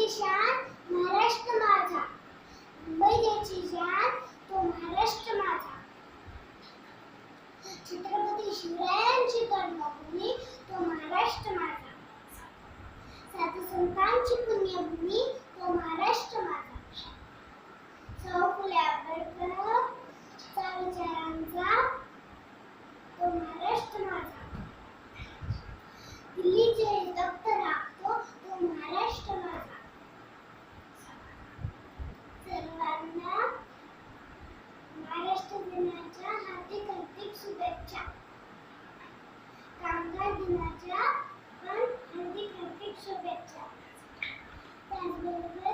मुंबईची शान महाराष्ट्र माझा, मुंबईची शान तो महाराष्ट्र माझा. छत्रपती शिवरायांची कर्मभूमी तो महाराष्ट्र माझा, साधू संतांची पुण्यभूमी तो महाराष्ट्र माझा. सौ फुले आंबेडकरांचा विचारांचा तो महाराष्ट्र माझा. दिल्लीचे दप्तर राखतो तो महाराष्ट्र माझा. सर्वांना महाराष्ट्र दिनाच्या हार्दिक हार्दिक शुभेच्छा. कामगार दिनाच्या पण हार्दिक हार्दिक शुभेच्छा. त्याचबरोबर